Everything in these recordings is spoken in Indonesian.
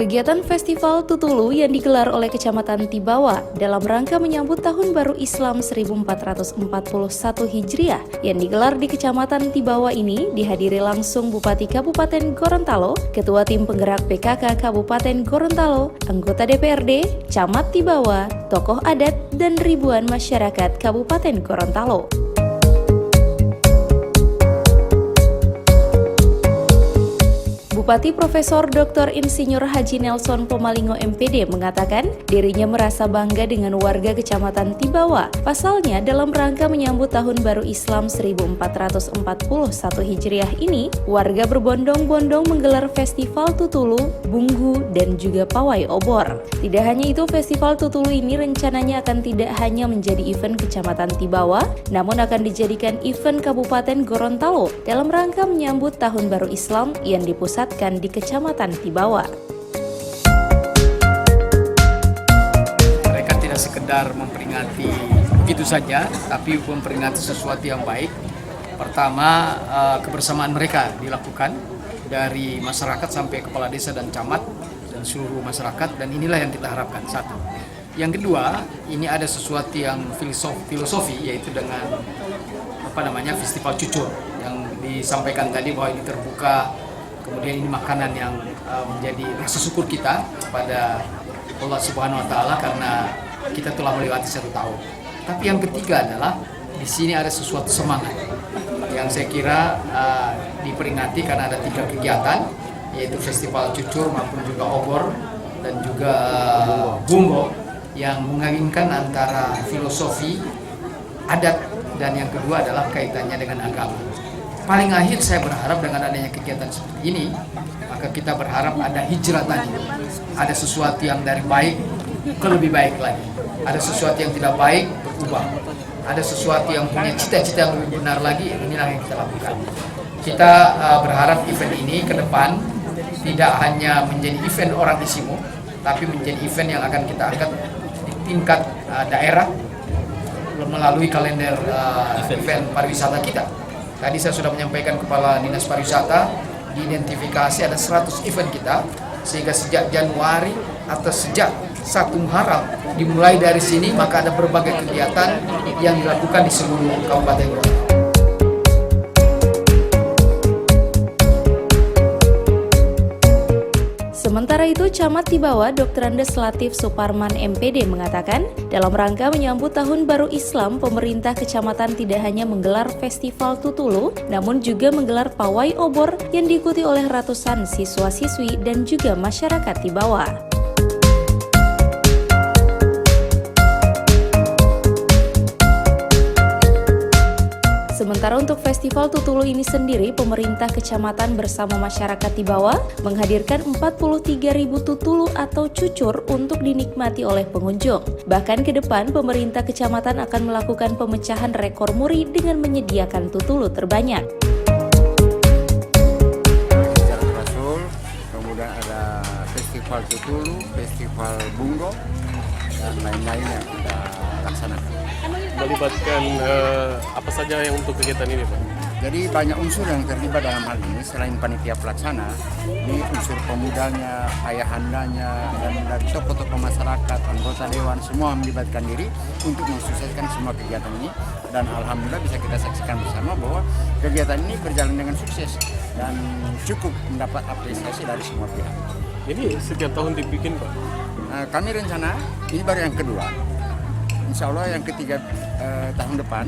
Kegiatan Festival Tutulu yang digelar oleh Kecamatan Tibawa dalam rangka menyambut Tahun Baru Islam 1441 Hijriah yang digelar di Kecamatan Tibawa ini dihadiri langsung Bupati Kabupaten Gorontalo, Ketua Tim Penggerak PKK Kabupaten Gorontalo, anggota DPRD, Camat Tibawa, tokoh adat, dan ribuan masyarakat Kabupaten Gorontalo. Bupati Profesor Dr. Insinyur Haji Nelson Pomalingo MPD mengatakan dirinya merasa bangga dengan warga Kecamatan Tibawa. Pasalnya dalam rangka menyambut Tahun Baru Islam 1441 Hijriah ini, warga berbondong-bondong menggelar Festival Tutulu, Bunggu, dan juga Pawai Obor. Tidak hanya itu, Festival Tutulu ini rencananya akan tidak hanya menjadi event Kecamatan Tibawa, namun akan dijadikan event Kabupaten Gorontalo dalam rangka menyambut Tahun Baru Islam yang dipusatkan di Kecamatan Tibawa. Mereka tidak sekedar memperingati begitu saja, tapi memperingati sesuatu yang baik. Pertama, kebersamaan mereka dilakukan dari masyarakat sampai kepala desa dan camat dan seluruh masyarakat, dan inilah yang kita harapkan. Satu. Yang kedua, ini ada sesuatu yang filosofi, yaitu dengan festival cucur yang disampaikan tadi bahwa ini terbuka. Kemudian ini makanan yang menjadi rasa syukur kita kepada Allah Subhanahu Wa Taala karena kita telah melewati 1 tahun. Tapi yang ketiga adalah di sini ada sesuatu semangat yang saya kira diperingati karena ada 3 kegiatan, yaitu festival cucur maupun juga obor dan juga bunggo yang mengagungkan antara filosofi, adat, dan yang kedua adalah kaitannya dengan agama. Paling akhir saya berharap dengan adanya kegiatan seperti ini, maka kita berharap ada hijrah tadi. Ada sesuatu yang dari baik ke lebih baik lagi. Ada sesuatu yang tidak baik berubah. Ada sesuatu yang punya cita-cita yang lebih benar lagi, inilah yang kita lakukan. Kita berharap event ini ke depan tidak hanya menjadi event orang Isimu, tapi menjadi event yang akan kita angkat di tingkat daerah melalui kalender event pariwisata kita. Tadi saya sudah menyampaikan Kepala Dinas Pariwisata, diidentifikasi ada 100 event kita, sehingga sejak Januari atau sejak 1 Muharam dimulai dari sini, maka ada berbagai kegiatan yang dilakukan di seluruh Kabupaten Gorontalo. Sementara itu, Camat Tibawa Dr. Andes Latif Suparman MPD mengatakan, dalam rangka menyambut Tahun Baru Islam, pemerintah kecamatan tidak hanya menggelar Festival Tutulu, namun juga menggelar Pawai Obor yang diikuti oleh ratusan siswa-siswi dan juga masyarakat Tibawa. Sementara untuk Festival Tutulu ini sendiri, pemerintah kecamatan bersama masyarakat Tibawa menghadirkan 43.000 tutulu atau cucur untuk dinikmati oleh pengunjung. Bahkan ke depan, pemerintah kecamatan akan melakukan pemecahan rekor muri dengan menyediakan tutulu terbanyak. Kemudian ada Festival Tutulu, Festival Bunggo, dan lain-lain yang kita laksanakan. Melibatkan apa saja yang untuk kegiatan ini, Pak? Jadi banyak unsur yang terlibat dalam hal ini. Selain panitia pelaksana, ini unsur pemudanya, ayahandanya, dan dari tokoh-tokoh masyarakat, anggota dewan, semua melibatkan diri untuk mensukseskan semua kegiatan ini. Dan alhamdulillah bisa kita saksikan bersama bahwa kegiatan ini berjalan dengan sukses dan cukup mendapat apresiasi dari semua pihak. Ini setiap tahun dibikin, Pak? Kami rencana, ini baru yang kedua. Insya Allah yang ketiga tahun depan,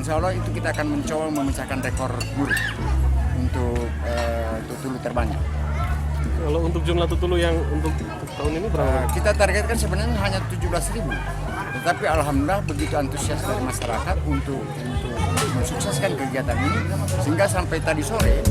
insya Allah itu kita akan mencoba memecahkan rekor muri untuk tutulu terbanyak. Kalau untuk jumlah tutulu yang untuk tahun ini berapa? Kita targetkan sebenarnya hanya 17.000, tetapi alhamdulillah begitu antusias dari masyarakat untuk mensukseskan kegiatan ini, sehingga sampai tadi sore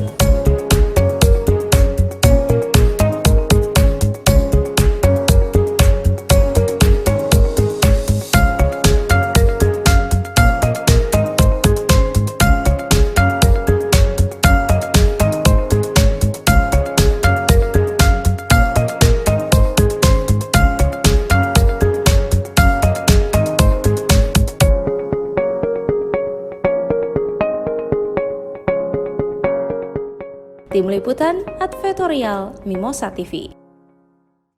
Tim Liputan, ADVERTORIAL, Mimosa TV.